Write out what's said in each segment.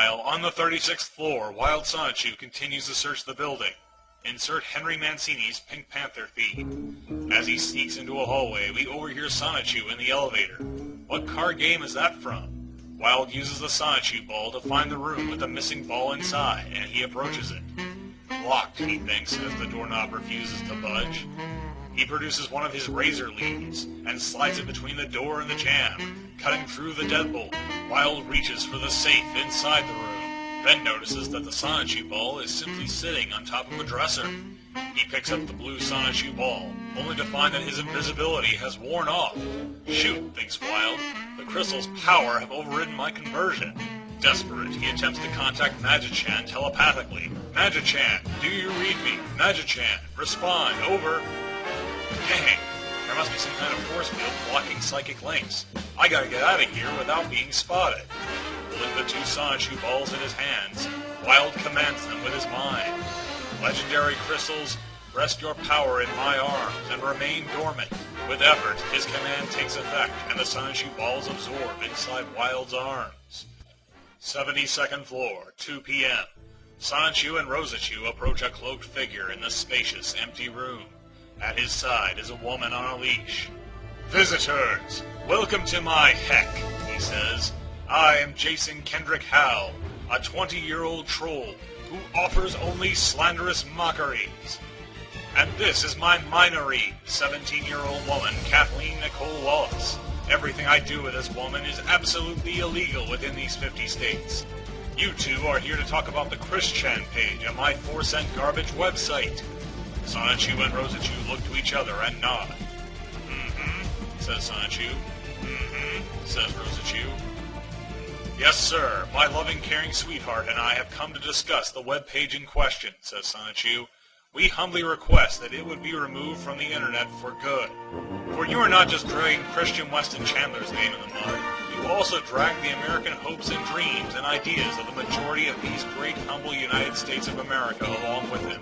Meanwhile, on the 36th floor, Wild Sonichu continues to search the building. Insert Henry Mancini's Pink Panther theme. As he sneaks into a hallway, we overhear Sonichu in the elevator. What card game is that from? Wild uses the Sonichu ball to find the room with the missing ball inside, and he approaches it. Locked, he thinks, as the doorknob refuses to budge. He produces one of his razor leaves and slides it between the door and the jamb, cutting through the deadbolt. Wild reaches for the safe inside the room, then notices that the Sonichu ball is simply sitting on top of a dresser. He picks up the blue Sonichu ball, only to find that his invisibility has worn off. Shoot, thinks Wild, the crystal's power have overridden my conversion. Desperate, he attempts to contact Magi-chan telepathically. Magi-chan, do you read me? Magi-chan, respond, over. Dang, there must be some kind of force field blocking psychic links. I gotta get out of here without being spotted. Holding the two Sonichu balls in his hands, Wild commands them with his mind. Legendary crystals, rest your power in my arms and remain dormant. With effort, his command takes effect, and the Sonichu balls absorb inside Wild's arms. 72nd floor, 2 p.m. Sonichu and Rosachu approach a cloaked figure in the spacious, empty room. At his side is a woman on a leash. Visitors, welcome to my heck, he says. I am Jason Kendrick Howell, a 20-year-old troll who offers only slanderous mockeries. And this is my minoree, 17-year-old woman, Kathleen Nicole Wallace. Everything I do with this woman is absolutely illegal within these 50 states. You two are here to talk about the Christian page on my 4-cent garbage website. Sonichu and Rosachu look to each other and nod. Mm-hmm, says Sonichu. Mm-hmm, says Rosachu. Yes, sir, my loving, caring sweetheart and I have come to discuss the webpage in question, says Sonichu. We humbly request that it would be removed from the internet for good. For you are not just dragging Christian Weston Chandler's name in the mud, you also drag the American hopes and dreams and ideas of the majority of these great, humble United States of America along with him.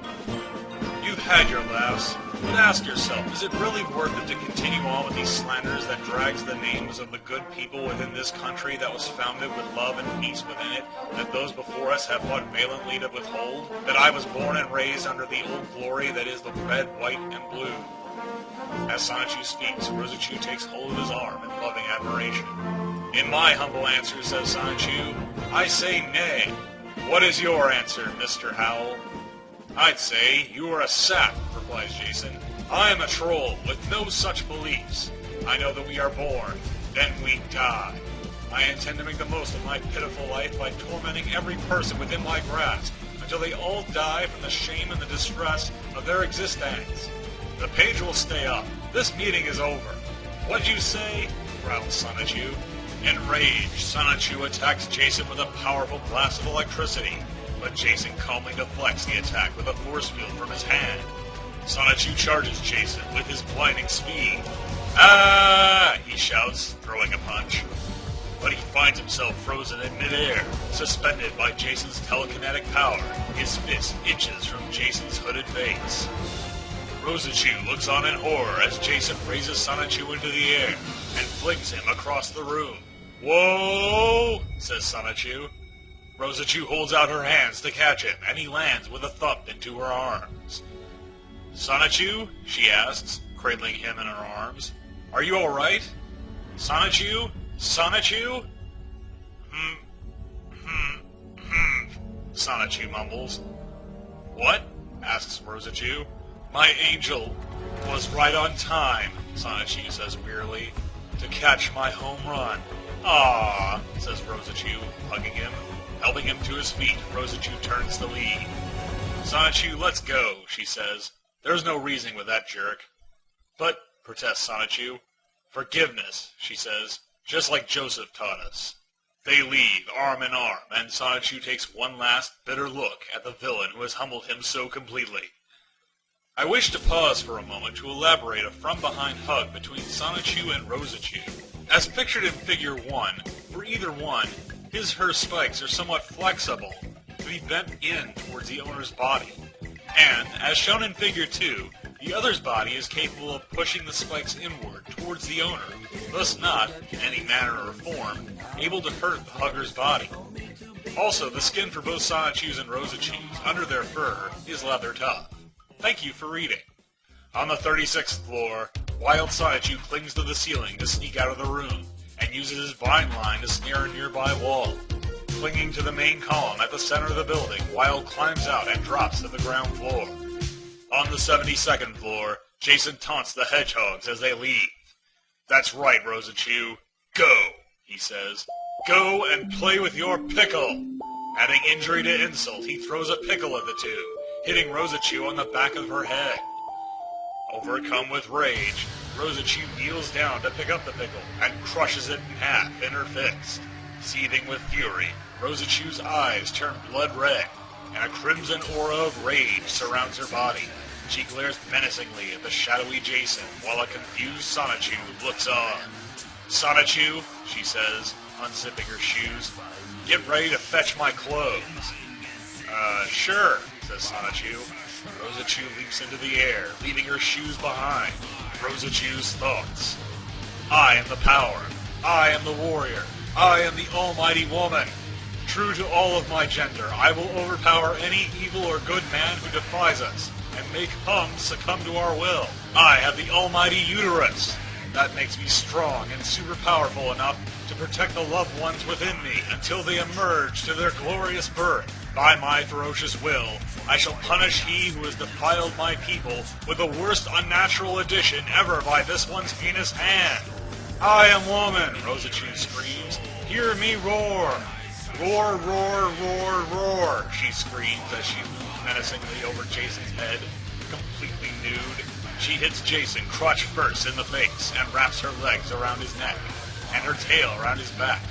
You've had your laughs, but ask yourself, is it really worth it to continue on with these slanders that drags the names of the good people within this country that was founded with love and peace within it, that those before us have fought valiantly to withhold, that I was born and raised under the old glory that is the red, white, and blue? As Sonichu speaks, Rosachu takes hold of his arm in loving admiration. In my humble answer, says Sonichu, I say nay. What is your answer, Mr. Howell? I'd say you are a sap, replies Jason. I am a troll with no such beliefs. I know that we are born, then we die. I intend to make the most of my pitiful life by tormenting every person within my grasp until they all die from the shame and the distress of their existence. The page will stay up. This meeting is over. What'd you say? growls Sonichu. Enraged, Sonichu attacks Jason with a powerful blast of electricity, but Jason calmly deflects the attack with a force field from his hand. Sonichu charges Jason with his blinding speed. Ah! He shouts, throwing a punch. But he finds himself frozen in midair, suspended by Jason's telekinetic power, his fist inches from Jason's hooded face. Rosachu looks on in horror as Jason raises Sonichu into the air and flings him across the room. Whoa! Says Sonichu. Rosachu holds out her hands to catch him, and he lands with a thump into her arms. Sonichu? She asks, cradling him in her arms. Are you all right? Sonichu? Sonichu? Sonichu mumbles. What? Asks Rosachu. My angel was right on time, Sonichu says wearily, to catch my home run. Ah, says Rosachu, hugging him. Helping him to his feet, Rosachu turns the lead. Sonichu, let's go, she says. There's no reasoning with that jerk. But, protests Sonichu. Forgiveness, she says, just like Joseph taught us. They leave, arm in arm, and Sonichu takes one last, bitter look at the villain who has humbled him so completely. I wish to pause for a moment to elaborate a from-behind hug between Sonichu and Rosachu. As pictured in Figure 1, for either one, his/her spikes are somewhat flexible, to be bent in towards the owner's body. And, as shown in Figure 2, the other's body is capable of pushing the spikes inward towards the owner, thus not, in any manner or form, able to hurt the hugger's body. Also, the skin for both Sonichus and Rosachu's under their fur is leather tough. Thank you for reading. On the 36th floor, Wild Sonichu clings to the ceiling to sneak out of the room, and uses his vine line to snare a nearby wall. Clinging to the main column at the center of the building, Wild climbs out and drops to the ground floor. On the 72nd floor, Jason taunts the hedgehogs as they leave. That's right, Rosachu. Go, he says. Go and play with your pickle. Adding injury to insult, he throws a pickle at the two, hitting Rosachu on the back of her head. Overcome with rage, Rosachu kneels down to pick up the pickle and crushes it in half in her fist. Seething with fury, Rosachu's eyes turn blood red, and a crimson aura of rage surrounds her body. She glares menacingly at the shadowy Jason, while a confused Sonichu looks on. Sonichu, she says, unzipping her shoes, get ready to fetch my clothes. Sure, says Sonichu. Rosachu leaps into the air, leaving her shoes behind. Rosachu's thoughts. I am the power. I am the warrior. I am the almighty woman. True to all of my gender, I will overpower any evil or good man who defies us, and make Hum succumb to our will. I have the almighty uterus. That makes me strong and super powerful enough to protect the loved ones within me until they emerge to their glorious birth. By my ferocious will, I shall punish he who has defiled my people with the worst unnatural addition ever by this one's heinous hand. I am woman, Rosachu screams. Hear me roar. Roar, roar, roar, roar, she screams as she looms menacingly over Jason's head, completely nude. She hits Jason crotch first in the face and wraps her legs around his neck and her tail around his back.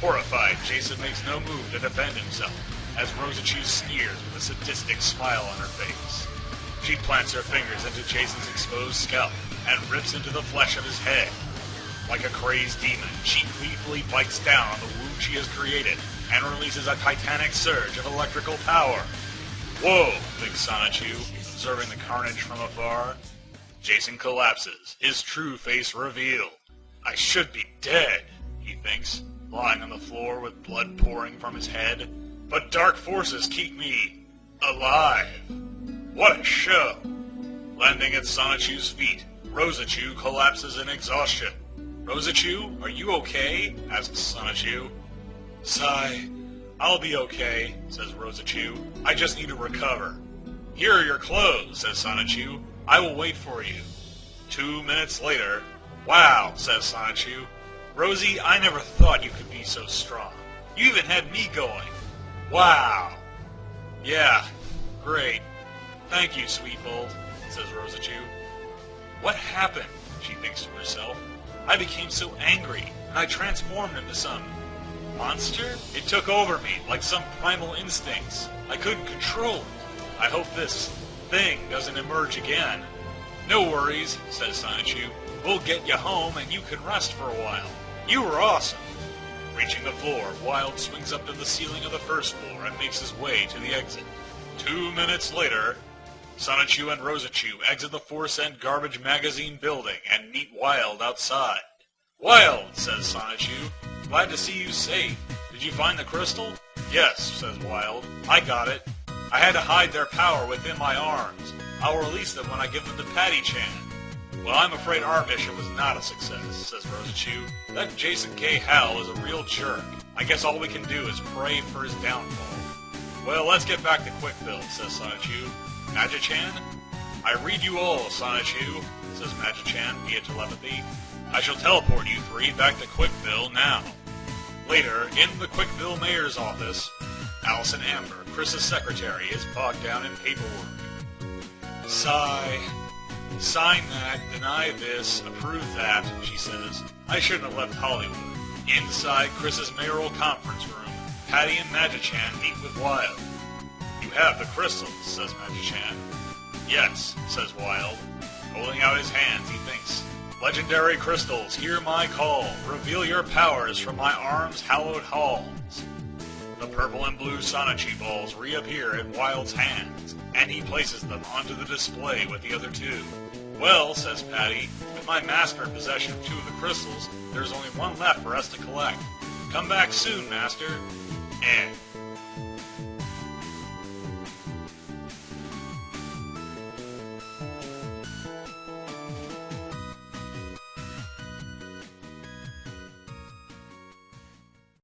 Horrified, Jason makes no move to defend himself, as Rosachu sneers with a sadistic smile on her face. She plants her fingers into Jason's exposed scalp and rips into the flesh of his head. Like a crazed demon, she gleefully bites down on the wound she has created and releases a titanic surge of electrical power. Whoa, thinks Sonichu, observing the carnage from afar. Jason collapses, his true face revealed. I should be dead, he thinks, lying on the floor with blood pouring from his head. But dark forces keep me alive. What a show! Landing at Sonichu's feet, Rosachu collapses in exhaustion. Rosachu, are you okay? Asks Sonichu. Sigh. I'll be okay, says Rosachu. I just need to recover. Here are your clothes, says Sonichu. I will wait for you. 2 minutes later, wow, says Sonichu. Rosie, I never thought you could be so strong. You even had me going. Wow. Yeah, great. Thank you, Sweetbolt, says Rosachu. What happened? She thinks to herself. I became so angry, and I transformed into some monster? It took over me, like some primal instincts. I couldn't control it. I hope this thing doesn't emerge again. No worries, says Sonichu. We'll get you home, and you can rest for a while. You were awesome. Reaching the floor, Wild swings up to the ceiling of the first floor and makes his way to the exit. 2 minutes later, Sonichu and Rosachu exit the Force End Garbage Magazine building and meet Wild outside. Wild, says Sonichu. Glad to see you safe. Did you find the crystal? Yes, says Wild. I got it. I had to hide their power within my arms. I'll release them when I give them to Patty-chan. Well, I'm afraid our mission was not a success, says Rosachu. That Jason K. Howell is a real jerk. I guess all we can do is pray for his downfall. Well, let's get back to Quickbill, says Sonichu. Magi-chan? I read you all, Sonichu, says Magi-chan via telepathy. I shall teleport you three back to Quickbill now. Later, in the Quickbill mayor's office, Allison Amber, Chris's secretary, is bogged down in paperwork. Sigh. Sign that, deny this, approve that, she says. I shouldn't have left Hollywood. Inside Chris's mayoral conference room, Patty and Magi-chan meet with Wild. You have the crystals, says Magi-chan. Yes, says Wild. Holding out his hands, he thinks. Legendary crystals, hear my call. Reveal your powers from my arms' hallowed halls. The purple and blue Sonichu balls reappear in Wild's hands, and he places them onto the display with the other two. Well, says Patty, with my master in possession of two of the crystals, there's only one left for us to collect. Come back soon, Master.